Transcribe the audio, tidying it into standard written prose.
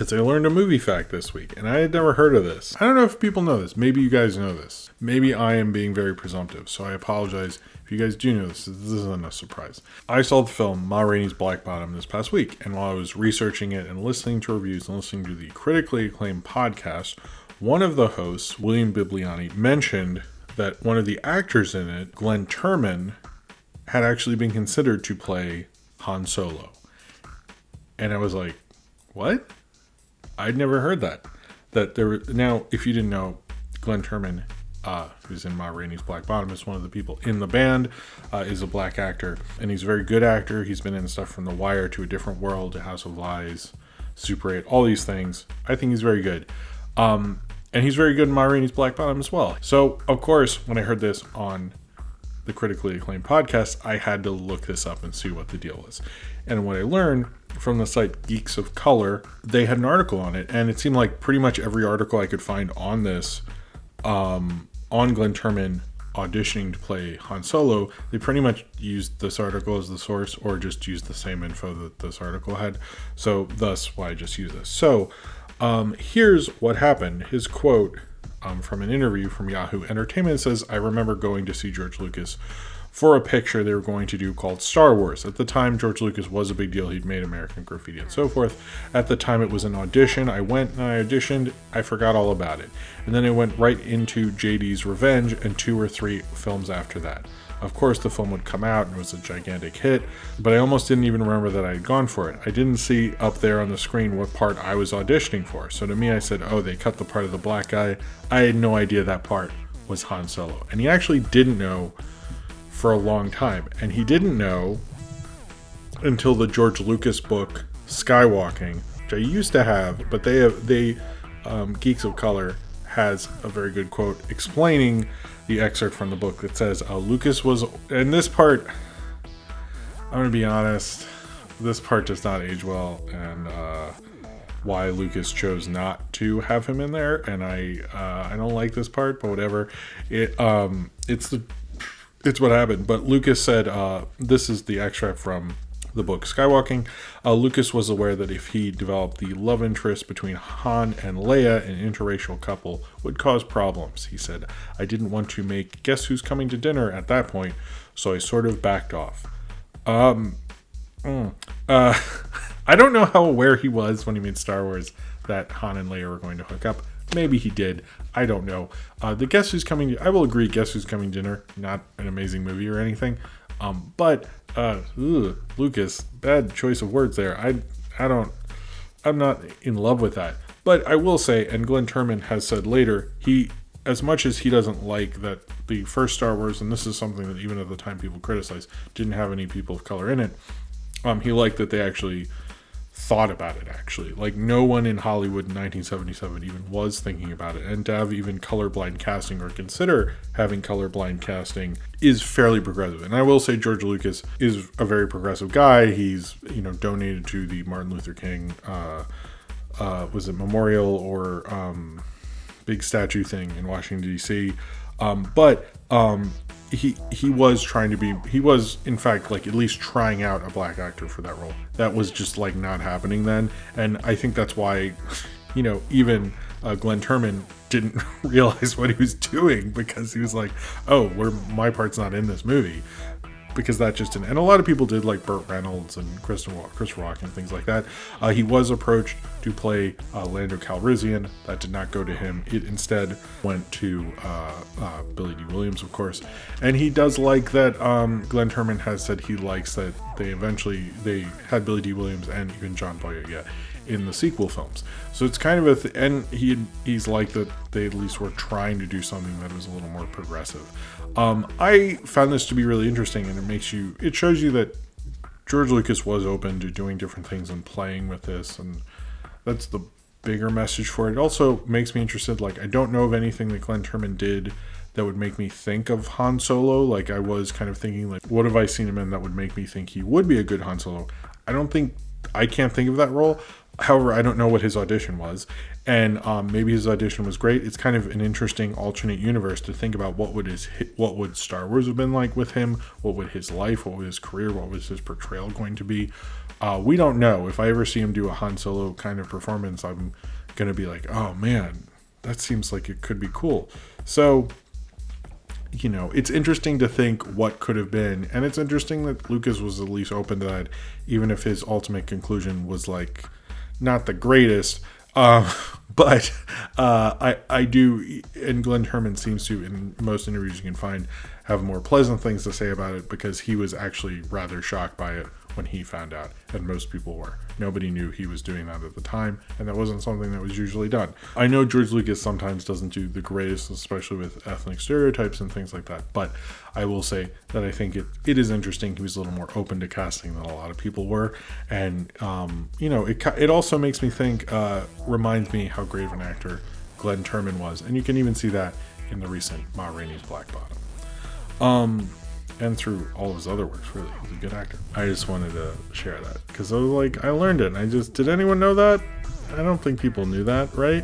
Is I learned a movie fact this week, and I had never heard of this. I don't know if people know this. Maybe you guys know this. Maybe I am being very presumptive, so I apologize if you guys do know this. This isn't a surprise. I saw the film Ma Rainey's Black Bottom this past week, and while I was researching it and listening to reviews and listening to the critically acclaimed podcast, one of the hosts, William Bibliani, mentioned that one of the actors in it, Glynn Turman, had actually been considered to play Han Solo. And I was like, what? I'd never heard that. Now, if you didn't know, Glynn Turman, who's in Ma Rainey's Black Bottom, is one of the people in the band, is a black actor, and he's a very good actor. He's been in stuff from The Wire to A Different World to House of Lies, Super 8, all these things. I think he's very good. And he's very good in Ma Rainey's Black Bottom as well. So, of course, when I heard this on the critically acclaimed podcast, I had to look this up and see what the deal was. And what I learned from the site Geeks of Color, they had an article on it, and it seemed like pretty much every article I could find on this, on Glynn Turman auditioning to play Han Solo, they pretty much used this article as the source, or just used the same info that this article had. So thus why I just use this. So here's what happened. His quote from an interview from Yahoo Entertainment says, "I remember going to see George Lucas for a picture they were going to do called Star Wars. At the time, George Lucas was a big deal. He'd made American Graffiti and so forth. At the time, it was an audition. I went and I auditioned. I forgot all about it. And then I went right into JD's Revenge and 2 or 3 films after that. Of course, the film would come out and it was a gigantic hit, but I almost didn't even remember that I had gone for it. I didn't see up there on the screen what part I was auditioning for. So to me, I said, oh, they cut the part of the black guy. I had no idea that part was Han Solo." And he actually didn't know for a long time. And he didn't know until the George Lucas book, Skywalking, which I used to have, but Geeks of Color has a very good quote explaining the excerpt from the book that says, Lucas was, and this part, I'm going to be honest, this part does not age well, and why Lucas chose not to have him in there, and I don't like this part, but whatever. It's what happened. But Lucas said, this is the extract from the book Skywalking. Lucas was aware that if he developed the love interest between Han and Leia, an interracial couple, would cause problems. He said, "I didn't want to make Guess Who's Coming to Dinner at that point, so I sort of backed off." I don't know how aware he was when he made Star Wars that Han and Leia were going to hook up. Maybe he did. I don't know. The Guess Who's Coming, I will agree, Guess Who's Coming Dinner, not an amazing movie or anything. But Lucas, bad choice of words there. I'm not in love with that. But I will say, and Glynn Turman has said later, as much as he doesn't like that the first Star Wars, and this is something that even at the time people criticized, didn't have any people of color in it, he liked that they actually thought about it, actually. Like, no one in Hollywood in 1977 even was thinking about it. And to have even colorblind casting, or consider having colorblind casting, is fairly progressive. And I will say George Lucas is a very progressive guy. He's, donated to the Martin Luther King, was it memorial or big statue thing in Washington, D.C. He was in fact like at least trying out a black actor for that role. That was just like not happening then. And I think that's why, even Glynn Turman didn't realize what he was doing, because he was like, oh, my part's not in this movie. Because that just didn't, and a lot of people did, like Burt Reynolds and Chris Rock and things like that. He was approached to play Lando Calrissian. That did not go to him. It instead went to Billy D. Williams, of course. And he does like that. Glynn Turman has said he likes that they had Billy D. Williams and even John Boyega in the sequel films. So it's kind of and he's like that they at least were trying to do something that was a little more progressive. I found this to be really interesting, and it shows you that George Lucas was open to doing different things and playing with this, and that's the bigger message for it. It also makes me interested, like, I don't know of anything that Glynn Turman did that would make me think of Han Solo. Like, I was kind of thinking, like, what have I seen him in that would make me think he would be a good Han Solo? I don't think I can't think of that role. However, I don't know what his audition was, and maybe his audition was great. It's kind of an interesting alternate universe to think about what would Star Wars have been like with him? What would his life, what would his career, what was his portrayal going to be? We don't know. If I ever see him do a Han Solo kind of performance, I'm gonna be like, oh man, that seems like it could be cool. So, it's interesting to think what could have been, and it's interesting that Lucas was at least open to that, even if his ultimate conclusion was like not the greatest. But I do, and Glynn Turman seems to, in most interviews you can find, have more pleasant things to say about it, because he was actually rather shocked by it when he found out, and most people were. Nobody knew he was doing that at the time, and that wasn't something that was usually done. I know George Lucas sometimes doesn't do the greatest, especially with ethnic stereotypes and things like that, but I will say that I think it is interesting. He was a little more open to casting than a lot of people were, and it also makes me think, reminds me how great of an actor Glynn Turman was, and you can even see that in the recent Ma Rainey's Black Bottom. And through all of his other works, really. He's a good actor. I just wanted to share that, because I was like, I learned it, and did anyone know that? I don't think people knew that, right?